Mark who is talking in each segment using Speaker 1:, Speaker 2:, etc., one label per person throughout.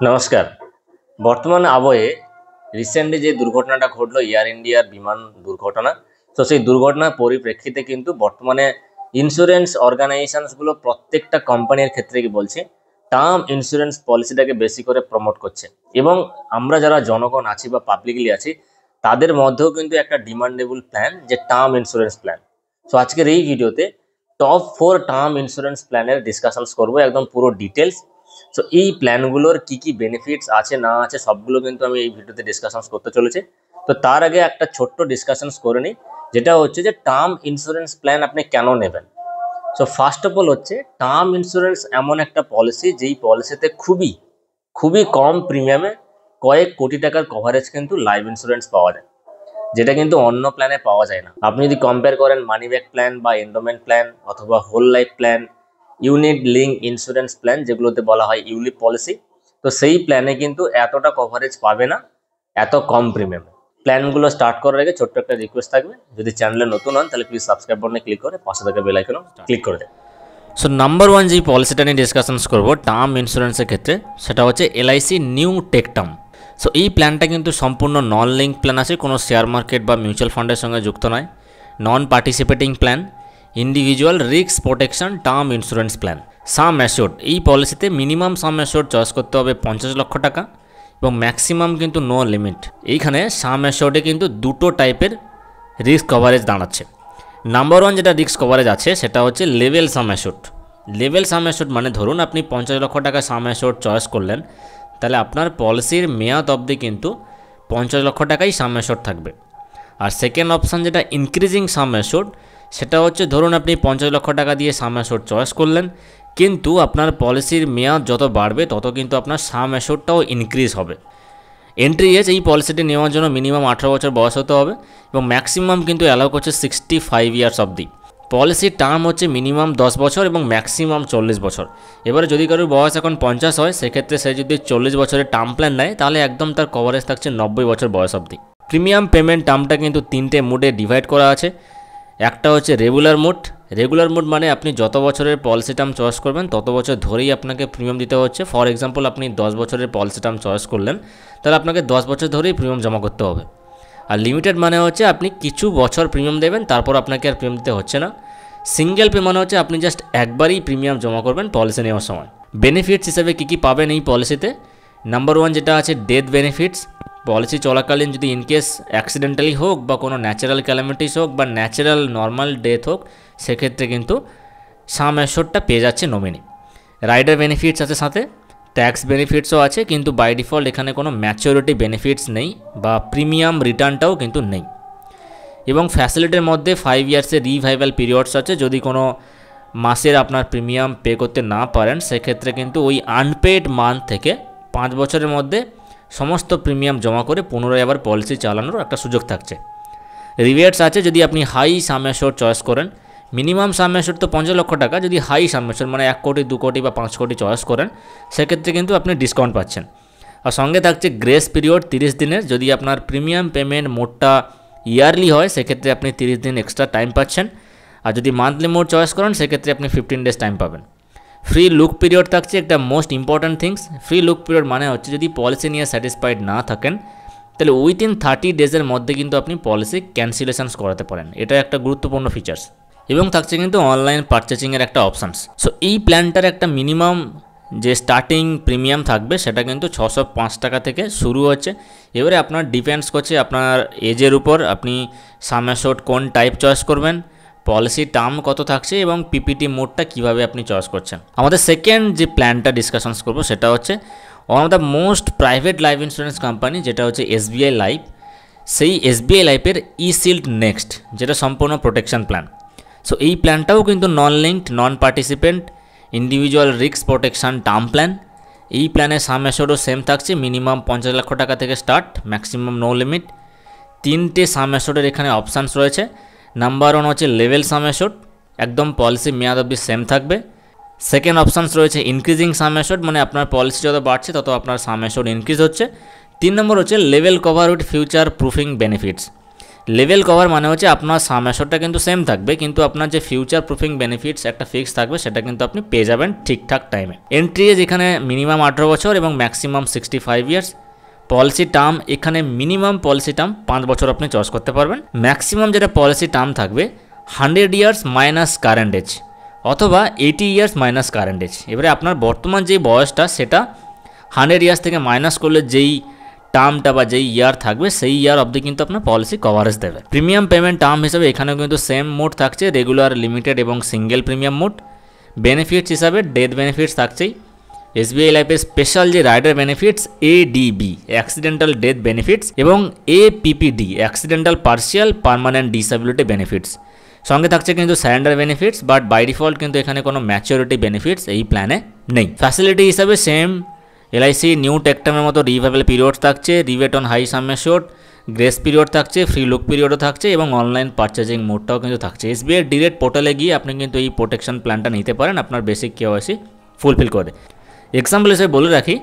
Speaker 1: নমস্কার। বর্তমান আবহে রিসেন্টলি যে দুর্ঘটনাটা ঘটলো এয়ার ইন্ডিয়ার বিমান দুর্ঘটনা, তো সেই দুর্ঘটনার পরিপ্রেক্ষিতে কিন্তু বর্তমানে ইন্স্যুরেন্স অর্গানাইজেশনসগুলো প্রত্যেকটা কোম্পানির ক্ষেত্রে কি বলছে, টার্ম ইন্স্যুরেন্স পলিসিটাকে বেশি করে প্রমোট করছে। এবং আমরা যারা জনগণ আছি বা পাবলিকলি আছি, তাদের মধ্যেও কিন্তু একটা ডিমান্ডেবল প্ল্যান যে টার্ম ইন্স্যুরেন্স প্ল্যান। সো আজকের এই ভিডিওতে টপ 4 টার্ম ইন্স্যুরেন্স প্ল্যানের ডিসকাশনস করবো, একদম পুরো ডিটেলস। সো এই প্ল্যানগুলোর কি কি বেনিফিটস আছে না আছে সবগুলো কিন্তু আমি এই ভিডিওতে ডিসকাশনস করতে চলেছি। তো তার আগে একটা ছোট্ট ডিসকাশনস করে নিই, যেটা হচ্ছে যে টার্ম ইন্স্যুরেন্স প্ল্যান আপনি কেন নেবেন। সো ফার্স্ট অফ অল হচ্ছে, টার্ম ইন্স্যুরেন্স এমন একটা পলিসি যেই পলিসিতে খুবই খুবই কম প্রিমিয়ামে কয়েক কোটি টাকার কভারেজ কিন্তু লাইফ ইন্স্যুরেন্স পাওয়া যায়, যেটা কিন্তু অন্য প্ল্যানে পাওয়া যায় না। আপনি যদি কম্পেয়ার করেন মানি ব্যাক প্ল্যান বা এন্ডোমেন্ট প্ল্যান অথবা whole life plan, unit link insurance plan যেগুলোতে বলা হয় ইউলিপ পলিসি, তো সেই প্ল্যানে কিন্তু এতটা কভারেজ পাবে না এত কম প্রিমিয়ামে। প্ল্যানগুলো স্টার্ট করার আগে ছোট্ট একটা রিকোয়েস্ট থাকবে, যদি চ্যানেলে নতুন হন তাহলে প্লিজ সাবস্ক্রাইব বাটনে ক্লিক করে পাশে থাকা বেল আইকনও ক্লিক করে দেন। সো নাম্বার 1 যে পলিসিটা নিয়ে ডিসকাশনস করবো টার্ম ইন্স্যুরেন্সের ক্ষেত্রে, সেটা হচ্ছে LIC new tech term. So এই প্ল্যানটা কিন্তু সম্পূর্ণ নন লিঙ্ক প্ল্যান আছে, কোনো শেয়ার মার্কেট বা মিউচুয়াল ফান্ডের সঙ্গে যুক্ত নয়। Non participating plan, individual risk protection term insurance plan. Sum assured, এই পলিসিতে মিনিমাম সাম অ্যাশোর্ড চয়েস করতে হবে 50 লক্ষ টাকা এবং ম্যাক্সিমাম কিন্তু নো লিমিট। এইখানে সাম অ্যাশোর্ডে কিন্তু দুটো টাইপের রিস্ক কভারেজ দাঁড়াচ্ছে। নাম্বার 1 যেটা রিস্ক কভারেজ আছে সেটা হচ্ছে লেভেল সাম অ্যাশোর্ড। লেভেল সাম অ্যাশোর্ড মানে ধরুন আপনি 50 লক্ষ টাকা সাম অ্যাশোর্ড চয়েস করলেন, তাহলে আপনার পলিসির মেয়াদ অবধি কিন্তু 50 লক্ষ টাকাই সাম অ্যাশোর্ড থাকবে। আর সেকেন্ড অপশান যেটা ইনক্রিজিং সাম অ্যাশোর্ড, সেটা হচ্ছে ধরুন আপনি 50 লক্ষ টাকা দিয়ে সাম অ্যাশোর্ড চয়েস করলেন, কিন্তু আপনার পলিসির মেয়াদ যত বাড়বে তত কিন্তু আপনার সাম অ্যাশোর্ডটাও ইনক্রিজ হবে। এন্ট্রি এজ, এই পলিসিটি নেওয়ার জন্য মিনিমাম 18 বছর বয়স হতে হবে এবং ম্যাক্সিমাম কিন্তু অ্যালাউ করছে 65 ইয়ার্স অবধি। পলিসির টার্ম হচ্ছে মিনিমাম 10 বছর এবং ম্যাক্সিমাম 40 বছর। এবারে যদি কারোর বয়স এখন 50 হয়, সেক্ষেত্রে সে যদি 40 বছরের টার্ম প্ল্যান নেয় তাহলে একদম তার কভারেজ থাকছে 90 বছর বয়স অবধি। প্রিমিয়াম পেমেন্ট টার্মটা কিন্তু 3টে মোডে ডিভাইড করা আছে। একটা হচ্ছে রেগুলার মোড। রেগুলার মোড মানে আপনি যত বছরের পলিসি টার্ম চয়েস করবেন তত বছর ধরেই আপনাকে প্রিমিয়াম দিতে হচ্ছে। ফর এক্সাম্পল আপনি 10 বছরের পলিসি টার্ম চয়েস করলেন, তাহলে আপনাকে 10 বছর ধরেই প্রিমিয়াম জমা করতে হবে। আর লিমিটেড মানে হচ্ছে আপনি কিছু বছর প্রিমিয়াম দেবেন, তারপর আপনাকে আর প্রিমিয়াম দিতে হচ্ছে না। সিঙ্গেল পে মানে হচ্ছে আপনি জাস্ট একবারই প্রিমিয়াম জমা করবেন পলিসি নেওয়ার সময়। বেনিফিটস হিসেবে কী কী পাবেন এই পলিসিতে, নাম্বার 1 যেটা আছে ডেথ বেনিফিটস। পলিসি চলাকালীন যদি ইনকেস অ্যাক্সিডেন্টালি হোক বা কোনো ন্যাচারাল ক্যালামিটিস হোক বা ন্যাচারাল নর্মাল ডেথ হোক, সেক্ষেত্রে কিন্তু সাম অ্যাশোর্ডটা পেয়ে যাচ্ছে নমিনি। রাইডার বেনিফিটস আছে, সাথে ট্যাক্স বেনিফিটসও আছে, কিন্তু বাই ডিফল্ট এখানে কোনো ম্যাচিওরিটি বেনিফিটস নেই বা প্রিমিয়াম রিটার্নটাও কিন্তু নেই। এবং ফ্যাসিলিটির মধ্যে 5 ইয়ার্সের রিভাইভাল পিরিয়ডস আছে। যদি কোনো মাসের আপনার প্রিমিয়াম পে করতে না পারেন, সেক্ষেত্রে কিন্তু ওই আনপেড মান্থ থেকে 5 বছরের মধ্যে সমস্ত প্রিমিয়াম জমা করে পুনরায় আবার পলিসি চালানোর একটা সুযোগ থাকছে। রিবেটস আছে যদি আপনি হাই সাম অ্যাশোর্ড চয়েস করেন। মিনিমাম সাম অ্যাশোর্ড তো 50 লক্ষ টাকা, যদি হাই সাম অ্যাশোর্ড মানে 1 কোটি 2 কোটি বা 5 কোটি চয়েস করেন, সেক্ষেত্রে কিন্তু আপনি ডিসকাউন্ট পাচ্ছেন। আর সঙ্গে থাকছে গ্রেস পিরিয়ড 30 দিনের। যদি আপনার প্রিমিয়াম পেমেন্ট মোডটা ইয়ারলি হয়, সেক্ষেত্রে আপনি 30 দিন এক্সট্রা টাইম পাচ্ছেন। আর যদি মান্থলি মোড চয়েস করেন, সেক্ষেত্রে আপনি 15 ডেজ টাইম পাবেন। ফ্রি লুক পিরিয়ড থাকছে, একটা most important things. Free look period মানে হচ্ছে যদি পলিসি নিয়ে স্যাটিসফাইড না থাকেন, তাহলে উইথিন 30 ডেজের মধ্যে কিন্তু আপনি পলিসি ক্যান্সেলেশনস করাতে পারেন। এটা একটা গুরুত্বপূর্ণ ফিচার্স। এবং থাকছে কিন্তু অনলাইন পারচেজিংয়ের একটা অপশানস। সো এই প্ল্যানটার একটা মিনিমাম যে স্টার্টিং প্রিমিয়াম থাকবে সেটা কিন্তু 605 টাকা থেকে শুরু হচ্ছে। এবারে আপনার ডিপেন্ডস করছে আপনার এজের উপর, আপনি সাম অ্যাশোর্ড কোন টাইপ চয়েস করবেন, পলিসি টার্ম কত থাকছে এবং পিপিটি মোডটা কীভাবে আপনি চয়েস করছেন। আমাদের সেকেন্ড যে প্ল্যানটা ডিসকাশনস করবো সেটা হচ্ছে one of the most private life insurance company, যেটা হচ্ছে এসবিআই লাইফ। সেই এসবিআই লাইফের ইশিল্ড নেক্সট, যেটা সম্পূর্ণ প্রোটেকশন প্ল্যান। সো এই প্ল্যানটাও কিন্তু non linked, non participant, individual risk protection term plan. এই প্ল্যানের সাম অ্যাশোর্ডও সেম থাকছে, মিনিমাম 50 লক্ষ টাকা থেকে স্টার্ট, ম্যাক্সিমাম নো লিমিট। 3টে সাম অ্যাশোর্ডের এখানে অপশানস রয়েছে। নাম্বার 1 হচ্ছে লেভেল সাম অ্যাশোর্ড, একদম পলিসি মেয়াদ অবধি সেম থাকবে। সেকেন্ড অপশানস রয়েছে ইনক্রিজিং সাম অ্যাশোর্ড, মানে আপনার পলিসি যত বাড়ছে তত আপনার সাম অ্যাশোর্ড ইনক্রিজ হচ্ছে। 3 নম্বর হচ্ছে level cover with future proofing benefits.
Speaker 2: Level cover মানে হচ্ছে আপনার সাম অ্যাশোরটা কিন্তু সেম থাকবে, কিন্তু আপনার যে ফিউচার প্রুফিং বেনিফিটস একটা ফিক্স থাকবে সেটা কিন্তু আপনি পেয়ে যাবেন ঠিকঠাক টাইমে। এন্ট্রি এজ এখানে মিনিমাম 18 বছর এবং ম্যাক্সিমাম 65 ইয়ার্স। পলিসি টার্ম এখানে মিনিমাম পলিসি টার্ম 5 বছর আপনি চয়েস করতে পারবেন। ম্যাক্সিমাম যেটা পলিসি টার্ম থাকবে 100 ইয়ার্স মাইনাস কারেন্ট এজ অথবা 80 ইয়ার্স মাইনাস কারেন্ট এজ। এবারে আপনার বর্তমান যে বয়সটা সেটা 100 ইয়ার্স থেকে মাইনাস করলে যেই টার্মটা বা যেই ইয়ার থাকবে সেই ইয়ার অবধি কিন্তু আপনার পলিসি কভারেজ দেবে। প্রিমিয়াম পেমেন্ট টার্ম হিসাবে এখানেও কিন্তু সেম মোড থাকছে, রেগুলার, লিমিটেড এবং সিঙ্গেল প্রিমিয়াম মোড। বেনিফিটস হিসাবে ডেথ বেনিফিটস থাকছেই। এসবিআই লাইফের স্পেশাল যে rider benefits ADB accidental death benefits এবং APPD accidental partial permanent disability benefits, সঙ্গে থাকছে কিন্তু surrender benefits, but by default কিন্তু এখানে কোনো ম্যাচিউরিটি বেনিফিটস এই প্ল্যানে নেই। ফ্যাসিলিটি হিসাবে সেম এলআইসি নিউ টেকটামের মতো রিভাইভেল পিরিয়ড থাকছে, rebate on high sum assured, grace period থাকছে, ফ্রি লুক পিরিয়ডও থাকছে এবং অনলাইন পারচেজিং মোডটাও কিন্তু থাকছে। এসবিআই ডিরেক্ট পোর্টালে গিয়ে আপনি কিন্তু এই প্রোটেকশন প্ল্যানটা নিতে পারেন আপনার বেসিক কেওয়াইসি ফুলফিল করে। এক্সাম্পল হিসেবে বলে রাখি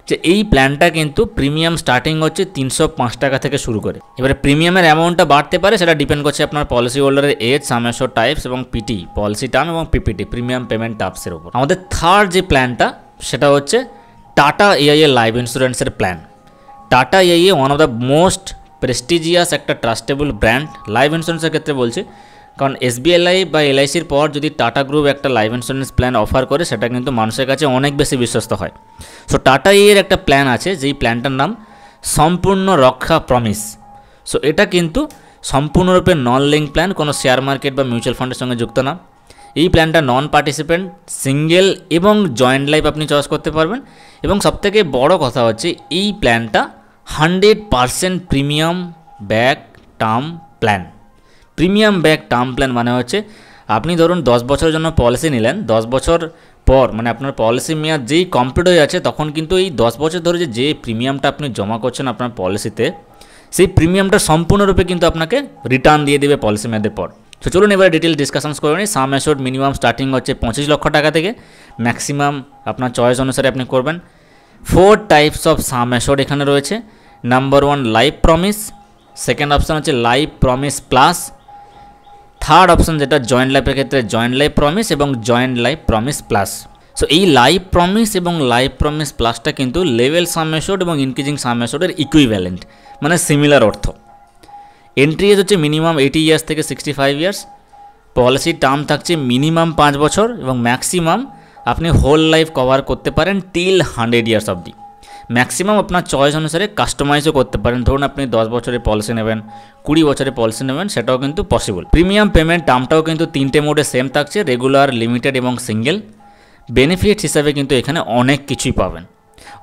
Speaker 2: যে এই প্ল্যানটা কিন্তু প্রিমিয়াম স্টার্টিং হচ্ছে 305 টাকা থেকে শুরু করে। এবারে প্রিমিয়ামের অ্যামাউন্টটা বাড়তে পারে, সেটা ডিপেন্ড করছে আপনার পলিসি হোল্ডারের এজ, সাম অ্যাশোর্ড টাইপস এবং পিটি পলিসি টার্ম এবং পিপিটি প্রিমিয়াম পেমেন্ট টার্মসের উপর। আমাদের থার্ড যে প্ল্যানটা সেটা হচ্ছে টাটা এআইএ লাইফ ইন্স্যুরেন্সের প্ল্যান। Tata AIA one of the most prestigious একটা ট্রাস্টেবল ব্র্যান্ড লাইফ ইন্স্যুরেন্সের ক্ষেত্রে বলছি, কারণ এসবিআই লাইফ বা এলআইসির পর যদি টাটা গ্রুপ একটা লাইফ ইন্স্যুরেন্স প্ল্যান অফার করে সেটা কিন্তু মানুষের কাছে অনেক বেশি বিশ্বস্ত হয়। সো টাটা এর একটা প্ল্যান আছে যেই প্ল্যানটার নাম সম্পূর্ণ রক্ষা প্রমিস। সো এটা কিন্তু সম্পূর্ণরূপে নন লিঙ্ক প্ল্যান, কোনো শেয়ার মার্কেট বা মিউচুয়াল ফান্ডের সঙ্গে যুক্ত না। এই প্ল্যানটা নন পার্টিসিপেন্ট, সিঙ্গেল এবং জয়েন্ট লাইফ আপনি চয়েস করতে পারবেন। এবং সবথেকে বড় কথা হচ্ছে এই প্ল্যানটা 100% premium back term plan. Premium back term plan মানে হচ্ছে আপনি ধরুন 10 বছরের জন্য পলিসি নিলেন, 10 বছর পর মানে আপনার পলিসি মেয়াদ যেই কমপ্লিট হয়ে যাচ্ছে তখন কিন্তু এই 10 বছর ধরে যে প্রিমিয়ামটা আপনি জমা করছেন আপনার পলিসিতে, সেই প্রিমিয়ামটা সম্পূর্ণরূপে কিন্তু আপনাকে রিটার্ন দিয়ে দেবে পলিসি মেয়াদের পর। তো চলুন এবারে ডিটেল ডিসকাশনস করে নিই। সাম অ্যাশোর্ড মিনিমাম স্টার্টিং হচ্ছে 25 লক্ষ টাকা থেকে, ম্যাক্সিমাম আপনার চয়েস অনুসারে আপনি করবেন। 4 টাইপস অফ সাম অ্যাশোর্ড এখানে রয়েছে। Number 1 life promise, second option হচ্ছে life promise plus, third option যেটা জয়েন্ট লাইফের ক্ষেত্রে জয়েন্ট লাইফ প্রমিস এবং joint life promise plus. So এই লাইফ প্রমিস এবং লাইফ প্রমিস প্লাসটা কিন্তু লেভেল সাম অ্যাশোর্ড এবং ইনক্রিজিং সাম অ্যাশোর্ডের ইকুইভ্যালেন্ট, মানে সিমিলার অর্থ। এন্ট্রি এজ হচ্ছে মিনিমাম 80 ইয়ার্স থেকে 65 ইয়ার্স। পলিসির টার্ম থাকছে মিনিমাম 5 বছর এবং ম্যাক্সিমাম আপনি হোল লাইফ কভার করতে পারেন টিল 100 ইয়ার্স অবধি। ম্যাক্সিমাম আপনার চয়েস অনুসারে কাস্টমাইজও করতে পারেন, ধরুন আপনি 10 বছরের পলিসি নেবেন, 20 বছরের পলিসি নেবেন, সেটাও কিন্তু পসিবল। প্রিমিয়াম পেমেন্ট টার্মটাও কিন্তু 3টে মোডে সেম থাকছে, রেগুলার, লিমিটেড এবং সিঙ্গেল। বেনিফিটস হিসাবে কিন্তু এখানে অনেক কিছুই পাবেন,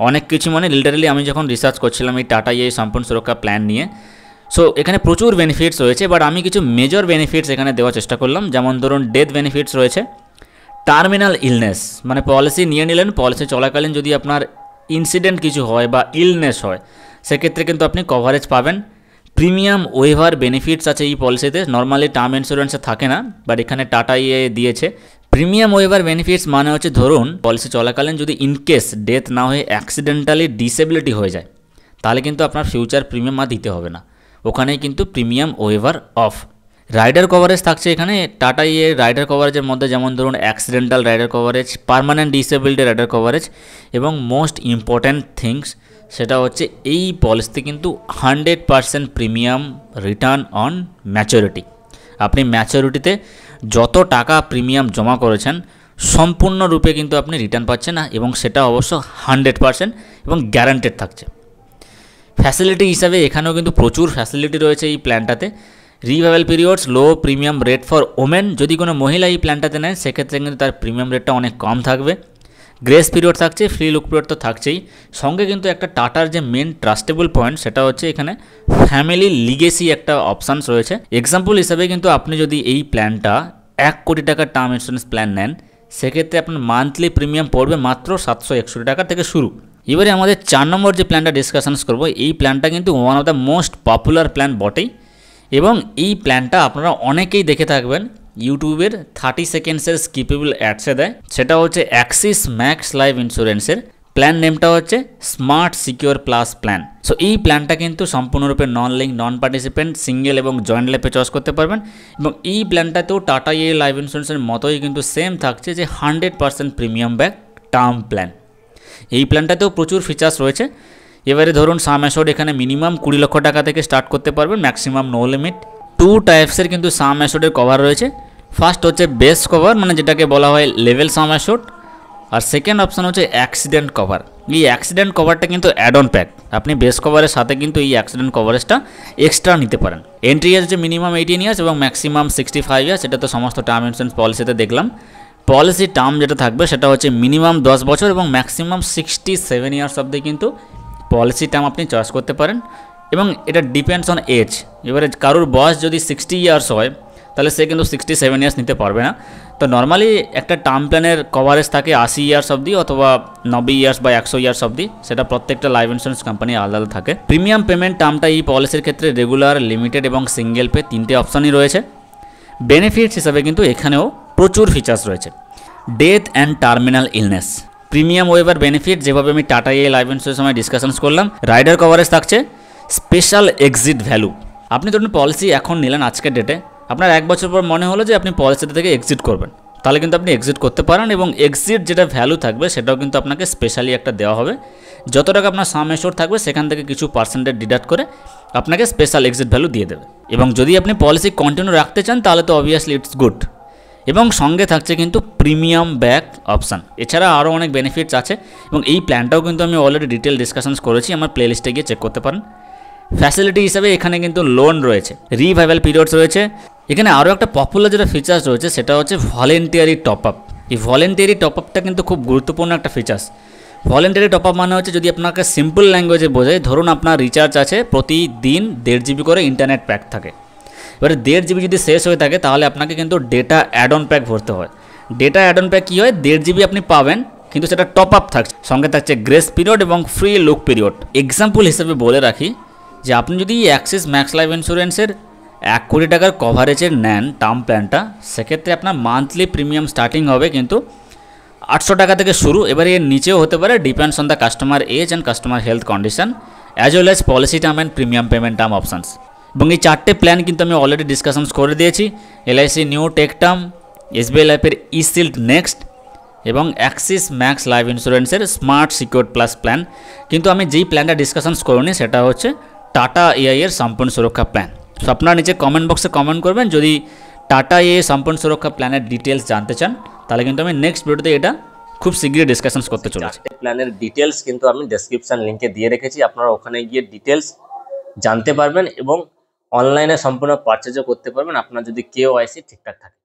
Speaker 2: অনেক কিছু মানে লিটারালি আমি যখন রিসার্চ করছিলাম এই টাটা এই সম্পূর্ণ সুরক্ষা প্ল্যান নিয়ে, সো এখানে প্রচুর বেনিফিটস রয়েছে, বাট আমি কিছু মেজর বেনিফিটস এখানে দেওয়ার চেষ্টা করলাম। যেমন ধরুন ডেথ বেনিফিটস রয়েছে, টার্মিনাল ইলনেস মানে পলিসি নিয়ে নিলেন, পলিসি চলাকালীন যদি আপনার ইনসিডেন্ট কিছু হয় বা ইলনেস হয় সেক্ষেত্রে কিন্তু আপনি কভারেজ পাবেন। প্রিমিয়াম ওয়েভার বেনিফিটস আছে এই পলিসিতে, নর্মালি টার্ম ইন্স্যুরেন্সে থাকে না, বাট এখানে টাটা দিয়েছে। প্রিমিয়াম ওয়েভার বেনিফিটস মানে হচ্ছে ধরুন পলিসি চলাকালীন যদি ইনকেস ডেথ না হয়ে অ্যাক্সিডেন্টালি ডিসেবিলিটি হয়ে যায় তাহলে কিন্তু আপনার ফিউচার প্রিমিয়াম আর দিতে হবে না, ওখানেই কিন্তু premium waiver of. Rider coverage থাকছে এখানে টাটা রাইডার কভারেজের মধ্যে, যেমন ধরুন accidental rider coverage, permanent disability rider coverage এবং মোস্ট ইম্পর্ট্যান্ট থিংস সেটা হচ্ছে এই পলিসিতে কিন্তু 100% প্রিমিয়াম রিটার্ন অন ম্যাচুরিটি। আপনি ম্যাচুরিটিতে যত টাকা প্রিমিয়াম জমা করেছেন সম্পূর্ণরূপে কিন্তু আপনি রিটার্ন পাচ্ছেন না, এবং সেটা অবশ্য 100% এবং গ্যারান্টেড থাকছে। ফ্যাসিলিটি হিসাবে এখানেও কিন্তু প্রচুর ফ্যাসিলিটি রয়েছে এই প্ল্যানটাতে। Revival periods, low premium rate for women, যদি কোনো মহিলা এই প্ল্যানটাতে নেন সেক্ষেত্রে কিন্তু তার প্রিমিয়াম রেটটা অনেক কম থাকবে। গ্রেস পিরিয়ড থাকছে, ফ্রি লুক পিরিয়ড তো থাকছেই, সঙ্গে কিন্তু একটা টাটার যে মেন ট্রাস্টেবল পয়েন্ট সেটা হচ্ছে এখানে ফ্যামিলি লিগেসি একটা অপশানস রয়েছে। এক্সাম্পল হিসাবে কিন্তু আপনি যদি এই প্ল্যানটা 1 কোটি টাকার টার্ম ইন্স্যুরেন্স প্ল্যান নেন সেক্ষেত্রে আপনার মান্থলি প্রিমিয়াম পড়বে মাত্র 761 টাকা থেকে শুরু। এবারে আমাদের 4 নম্বর যে প্ল্যানটা ডিসকাশনস করবো, এই প্ল্যানটা কিন্তু one of the most popular plan বটেই, এবং এই প্ল্যানটা আপনারা অনেকেই দেখে থাকবেন ইউটিউবের 30 সেকেন্ডসের স্কিপেবল অ্যাডসে দেয়, সেটা হচ্ছে অ্যাক্সিস ম্যাক্স লাইফ ইন্স্যুরেন্সের প্ল্যান নেমটা হচ্ছে smart secure plus plan. So এই প্ল্যানটা কিন্তু সম্পূর্ণরূপে নন লিঙ্ক, নন পার্টিসিপেন্ট, সিঙ্গেল এবং জয়েন্ট লাইফে চয়েস করতে পারবেন। এবং এই প্ল্যানটাতেও টাটা এই লাইফ ইন্স্যুরেন্সের মতোই কিন্তু সেম থাকছে যে 100% প্রিমিয়াম ব্যাক টার্ম প্ল্যান। এই প্ল্যানটাতেও প্রচুর ফিচার্স রয়েছে। এবারে ধরুন সাম অ্যাশোর্ড এখানে মিনিমাম 20 লক্ষ টাকা থেকে স্টার্ট করতে পারবেন, ম্যাক্সিমাম নো লিমিট। 2 টাইপসের কিন্তু সাম অ্যাশোর্ডের কভার রয়েছে। ফার্স্ট হচ্ছে বেস কভার, মানে যেটাকে বলা হয় লেভেল সাম অ্যাশোর্ড, আর সেকেন্ড অপশান হচ্ছে অ্যাক্সিডেন্ট কভার। এই অ্যাক্সিডেন্ট কভারটা কিন্তু অ্যাড অন প্যাক, আপনি বেস কভারের সাথে কিন্তু এই অ্যাক্সিডেন্ট কভারেজটা এক্সট্রা নিতে পারেন। এন্ট্রি এজ হচ্ছে মিনিমাম 18 ইয়ার্স এবং ম্যাক্সিমাম 65 ইয়ার্স। এটা তো সমস্ত টার্ম ইন্স্যুরেন্স পলিসিতে দেখলাম। পলিসি টার্ম যেটা থাকবে সেটা হচ্ছে মিনিমাম 10 বছর এবং ম্যাক্সিমাম 67 ইয়ার্স অবধি কিন্তু পলিসি টার্ম আপনি চয়েস করতে পারেন। এবং এটা ডিপেন্ডস অন এজ। এবারে কারোর বয়স যদি 60 ইয়ার্স হয় তাহলে সে কিন্তু 67 ইয়ার্স নিতে পারবে না। তো নর্মালি একটা টার্ম প্ল্যানের কভারেজ থাকে 80 ইয়ার্স অবধি অথবা 90 ইয়ার্স বা 100 ইয়ার্স অবধি, সেটা প্রত্যেকটা লাইফ ইন্স্যুরেন্স কোম্পানি আলাদা আলাদা থাকে। প্রিমিয়াম পেমেন্ট টার্মটা এই পলিসির ক্ষেত্রে রেগুলার, লিমিটেড এবং সিঙ্গেল পে 3টে অপশানই রয়েছে। বেনিফিটস হিসাবে কিন্তু এখানেও প্রচুর ফিচার্স রয়েছে। Death and terminal illness, premium waiver benefit, যেভাবে আমি টাটা এই লাইফ ইন্স্যুরেন্স সময় ডিসকাশনস করলাম। রাইডার কভারেজ থাকছে, স্পেশাল এক্সিট ভ্যালু। আপনি ধরুন পলিসি এখন নিলেন আজকের ডেটে, আপনার 1 বছর পর মনে হলো যে আপনি পলিসিটা থেকে এক্সিট করবেন, তাহলে কিন্তু আপনি এক্সিট করতে পারেন এবং এক্সিট যেটা ভ্যালু থাকবে সেটাও কিন্তু আপনাকে স্পেশালি একটা দেওয়া হবে। যত টাকা আপনার সাম অ্যাশোর্ড থাকবে সেখান থেকে কিছু পার্সেন্টেজ ডিডাক্ট করে আপনাকে স্পেশাল এক্সিট ভ্যালু দিয়ে দেবে। এবং যদি আপনি পলিসি কন্টিনিউ রাখতে চান তাহলে তো অবভিয়াসলি ইটস গুড। এবং সঙ্গে থাকছে কিন্তু প্রিমিয়াম ব্যাক অপশান। এছাড়া আরও অনেক বেনিফিটস আছে এবং এই প্ল্যানটাও কিন্তু আমি অলরেডি ডিটেল ডিসকাশনস করেছি, আমার প্লেলিস্টে গিয়ে চেক করতে পারেন। ফ্যাসিলিটি হিসাবে এখানে কিন্তু লোন রয়েছে, রিভাইভাল পিরিয়ডস রয়েছে। এখানে আরও একটা পপুলার যেটা ফিচার্স রয়েছে সেটা হচ্ছে ভলেন্টিয়ারি টপ আপ। এই ভলেন্টিয়ারি টপ আপটা কিন্তু খুব গুরুত্বপূর্ণ একটা ফিচার্স। ভলেন্টিয়ারি টপ আপ মানে হচ্ছে, যদি আপনাকে সিম্পল ল্যাঙ্গুয়েজে বোঝায়, ধরুন আপনার রিচার্জ আছে প্রতিদিন 1.5 GB করে ইন্টারনেট প্যাক থাকে। এবারে 1.5 GB যদি শেষ হয়ে থাকে তাহলে আপনাকে কিন্তু ডেটা অ্যাড অন প্যাক ভরতে হয়। ডেটা অ্যাড অন প্যাক কী হয়, 1.5 GB আপনি পাবেন কিন্তু সেটা টপ আপ থাকছে, সঙ্গে থাকছে গ্রেস পিরিয়ড এবং ফ্রি লুক পিরিয়ড। এক্সাম্পল হিসেবে বলে রাখি যে আপনি যদি অ্যাক্সিস ম্যাক্স লাইফ ইন্স্যুরেন্সের 1 কোটি টাকার কভারেজের নেন টার্ম প্ল্যানটা, সেক্ষেত্রে আপনার মান্থলি প্রিমিয়াম স্টার্টিং হবে কিন্তু 800 টাকা থেকে শুরু। এবারে এর নিচেও হতে পারে, depends on the customer age and customer health condition as well as policy term and premium payment term options. এবং এই 4টে প্ল্যান কিন্তু আমি অলরেডি ডিসকাশনস করে দিয়েছি। LIC new tech term, SBI লাইফের ইশিল্ড নেক্সট এবং অ্যাক্সিস ম্যাক্স লাইফ ইন্স্যুরেন্সের স্মার্ট সিকিউর প্লাস প্ল্যান। কিন্তু আমি যেই প্ল্যানটা ডিসকাশনস করিনি সেটা হচ্ছে টাটা এআই এর সম্পূর্ণ সুরক্ষা প্ল্যান। সো আপনারা নিচে কমেন্ট বক্সে কমেন্ট করবেন যদি টাটা এআই সম্পূর্ণ সুরক্ষা প্ল্যানের ডিটেলস জানতে চান, তাহলে কিন্তু আমি নেক্সট ভিডিওতে এটা খুব শীঘ্রই ডিসকাশনস করতে চলেছি।
Speaker 1: প্ল্যানের ডিটেলস কিন্তু আমি ডেসক্রিপশন লিঙ্কে দিয়ে রেখেছি, আপনারা ওখানে গিয়ে ডিটেলস জানতে পারবেন এবং অনলাইনে সম্পূর্ণ পারচেজও করতে পারবেন আপনার যদি কেওআইসি ঠিকঠাক থাকে।